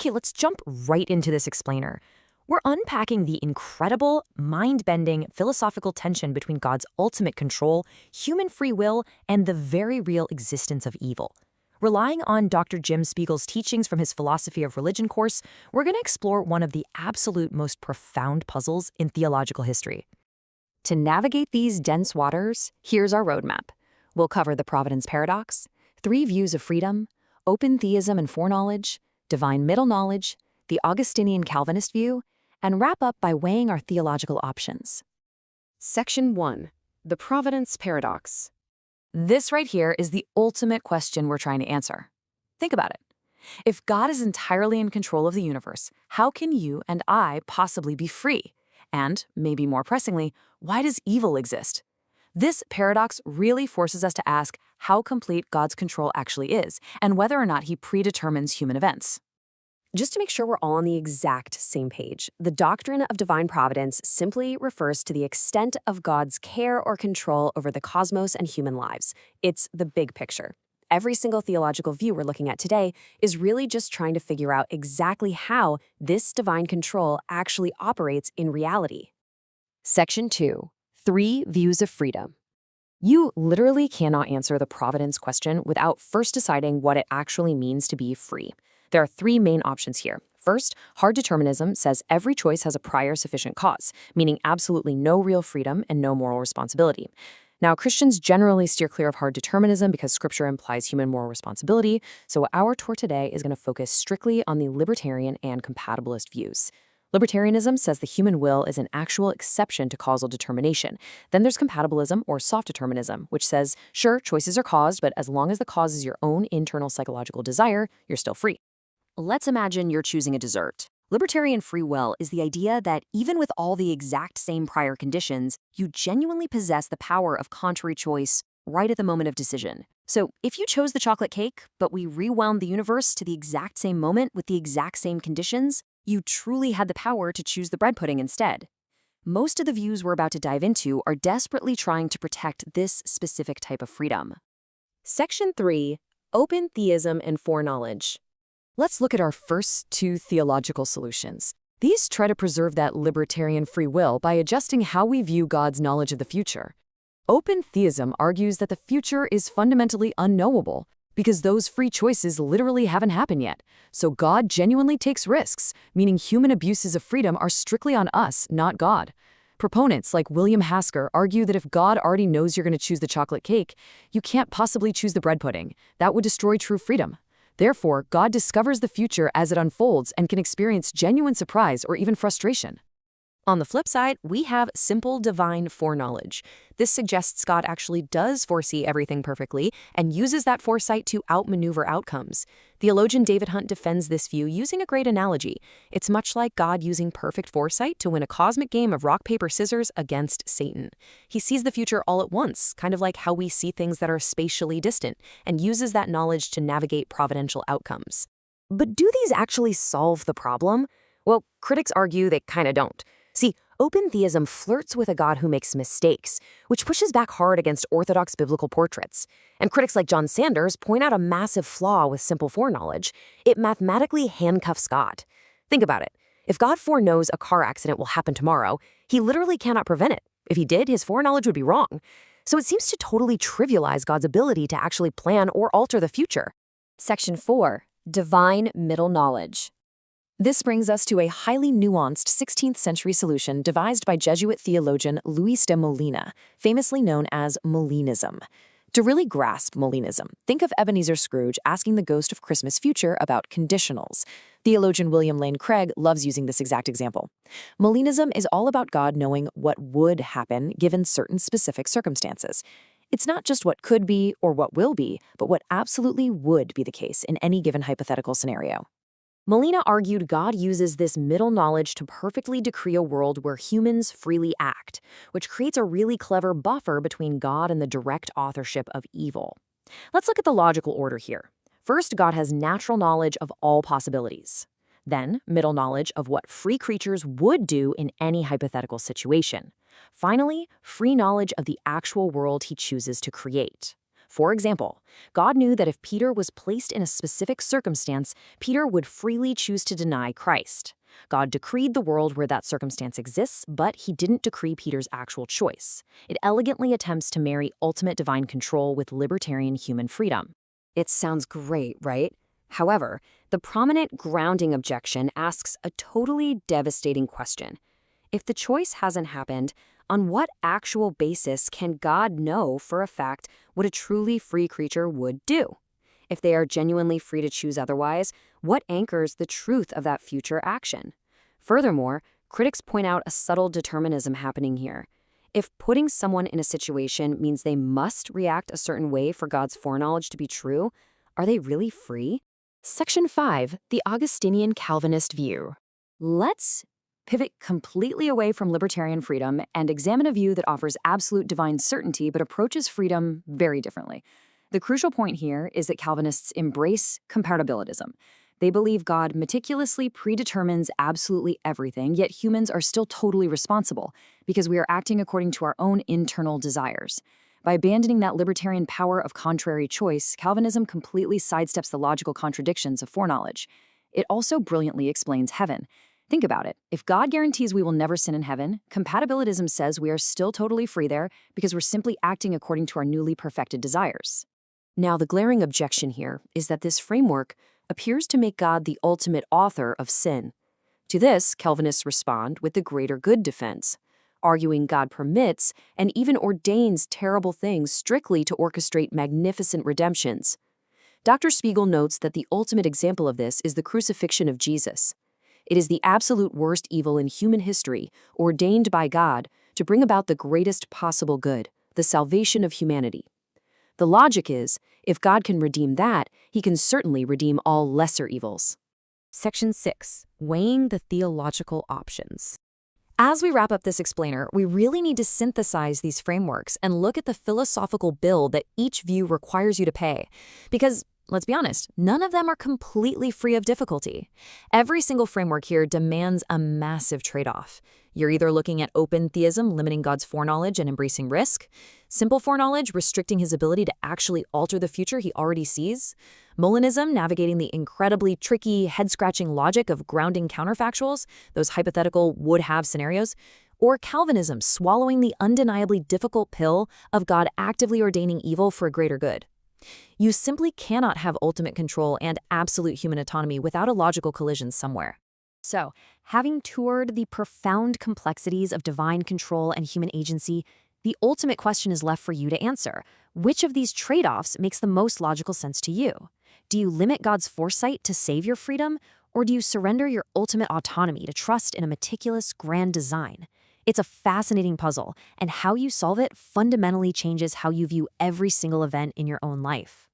Okay, let's jump right into this explainer. We're unpacking the incredible, mind-bending philosophical tension between God's ultimate control, human free will, and the very real existence of evil. Relying on Dr. Jim Spiegel's teachings from his Philosophy of Religion course, we're going to explore one of the absolute most profound puzzles in theological history. To navigate these dense waters, here's our roadmap. We'll cover the Providence paradox, three views of freedom, open theism and foreknowledge, divine middle knowledge, the Augustinian Calvinist view, and wrap up by weighing our theological options. Section 1. The Providence Paradox. This right here is the ultimate question we're trying to answer. Think about it. If God is entirely in control of the universe, how can you and I possibly be free? And, maybe more pressingly, why does evil exist? This paradox really forces us to ask how complete God's control actually is, and whether or not he predetermines human events. Just to make sure we're all on the exact same page, the doctrine of divine providence simply refers to the extent of God's care or control over the cosmos and human lives. It's the big picture. Every single theological view we're looking at today is really just trying to figure out exactly how this divine control actually operates in reality. Section 2. Three views of freedom. You literally cannot answer the providence question without first deciding what it actually means to be free. There are three main options here. First, hard determinism says every choice has a prior sufficient cause, meaning absolutely no real freedom and no moral responsibility. Now, Christians generally steer clear of hard determinism because Scripture implies human moral responsibility, so our tour today is going to focus strictly on the libertarian and compatibilist views. Libertarianism says the human will is an actual exception to causal determination. Then there's compatibilism, or soft determinism, which says, sure, choices are caused, but as long as the cause is your own internal psychological desire, you're still free. Let's imagine you're choosing a dessert. Libertarian free will is the idea that even with all the exact same prior conditions, you genuinely possess the power of contrary choice right at the moment of decision. So if you chose the chocolate cake, but we rewound the universe to the exact same moment with the exact same conditions, you truly had the power to choose the bread pudding instead. Most of the views we're about to dive into are desperately trying to protect this specific type of freedom. Section 3. Open theism and foreknowledge. Let's look at our first two theological solutions. These try to preserve that libertarian free will by adjusting how we view God's knowledge of the future. Open theism argues that the future is fundamentally unknowable because those free choices literally haven't happened yet. So God genuinely takes risks, meaning human abuses of freedom are strictly on us, not God. Proponents like William Hasker argue that if God already knows you're going to choose the chocolate cake, you can't possibly choose the bread pudding. That would destroy true freedom. Therefore, God discovers the future as it unfolds and can experience genuine surprise or even frustration. On the flip side, we have simple divine foreknowledge. This suggests God actually does foresee everything perfectly and uses that foresight to outmaneuver outcomes. Theologian David Hunt defends this view using a great analogy. It's much like God using perfect foresight to win a cosmic game of rock, paper, scissors against Satan. He sees the future all at once, kind of like how we see things that are spatially distant, and uses that knowledge to navigate providential outcomes. But do these actually solve the problem? Well, critics argue they kind of don't. See, open theism flirts with a God who makes mistakes, which pushes back hard against orthodox biblical portraits. And critics like John Sanders point out a massive flaw with simple foreknowledge. It mathematically handcuffs God. Think about it. If God foreknows a car accident will happen tomorrow, he literally cannot prevent it. If he did, his foreknowledge would be wrong. So it seems to totally trivialize God's ability to actually plan or alter the future. Section 4. Divine middle knowledge. This brings us to a highly nuanced 16th century solution devised by Jesuit theologian Luis de Molina, famously known as Molinism. To really grasp Molinism, think of Ebenezer Scrooge asking the ghost of Christmas future about conditionals. Theologian William Lane Craig loves using this exact example. Molinism is all about God knowing what would happen given certain specific circumstances. It's not just what could be or what will be, but what absolutely would be the case in any given hypothetical scenario. Molina argued God uses this middle knowledge to perfectly decree a world where humans freely act, which creates a really clever buffer between God and the direct authorship of evil. Let's look at the logical order here. First, God has natural knowledge of all possibilities. Then, middle knowledge of what free creatures would do in any hypothetical situation. Finally, free knowledge of the actual world he chooses to create. For example, God knew that if Peter was placed in a specific circumstance, Peter would freely choose to deny Christ. God decreed the world where that circumstance exists, but he didn't decree Peter's actual choice. It elegantly attempts to marry ultimate divine control with libertarian human freedom. It sounds great, right? However, the prominent grounding objection asks a totally devastating question. If the choice hasn't happened, on what actual basis can God know for a fact what a truly free creature would do? If they are genuinely free to choose otherwise, what anchors the truth of that future action? Furthermore, critics point out a subtle determinism happening here. If putting someone in a situation means they must react a certain way for God's foreknowledge to be true, are they really free? Section 5, the Augustinian Calvinist view. Let's pivot completely away from libertarian freedom and examine a view that offers absolute divine certainty but approaches freedom very differently. The crucial point here is that Calvinists embrace comparabilism. They believe God meticulously predetermines absolutely everything, yet humans are still totally responsible because we are acting according to our own internal desires. By abandoning that libertarian power of contrary choice, Calvinism completely sidesteps the logical contradictions of foreknowledge. It also brilliantly explains heaven. Think about it. If God guarantees we will never sin in heaven, compatibilism says we are still totally free there because we're simply acting according to our newly perfected desires. Now, the glaring objection here is that this framework appears to make God the ultimate author of sin. To this, Calvinists respond with the greater good defense, arguing God permits and even ordains terrible things strictly to orchestrate magnificent redemptions. Dr. Spiegel notes that the ultimate example of this is the crucifixion of Jesus. It is the absolute worst evil in human history, ordained by God to bring about the greatest possible good, the salvation of humanity. The logic is, if God can redeem that, he can certainly redeem all lesser evils. Section 6. Weighing the theological options. As we wrap up this explainer, we really need to synthesize these frameworks and look at the philosophical bill that each view requires you to pay. Because, let's be honest, none of them are completely free of difficulty. Every single framework here demands a massive trade-off. You're either looking at open theism, limiting God's foreknowledge and embracing risk, simple foreknowledge, restricting his ability to actually alter the future he already sees, Molinism, navigating the incredibly tricky, head-scratching logic of grounding counterfactuals, those hypothetical would-have scenarios, or Calvinism, swallowing the undeniably difficult pill of God actively ordaining evil for a greater good. You simply cannot have ultimate control and absolute human autonomy without a logical collision somewhere. So, having toured the profound complexities of divine control and human agency, the ultimate question is left for you to answer. Which of these trade-offs makes the most logical sense to you? Do you limit God's foresight to save your freedom, or do you surrender your ultimate autonomy to trust in a meticulous, grand design? It's a fascinating puzzle, and how you solve it fundamentally changes how you view every single event in your own life.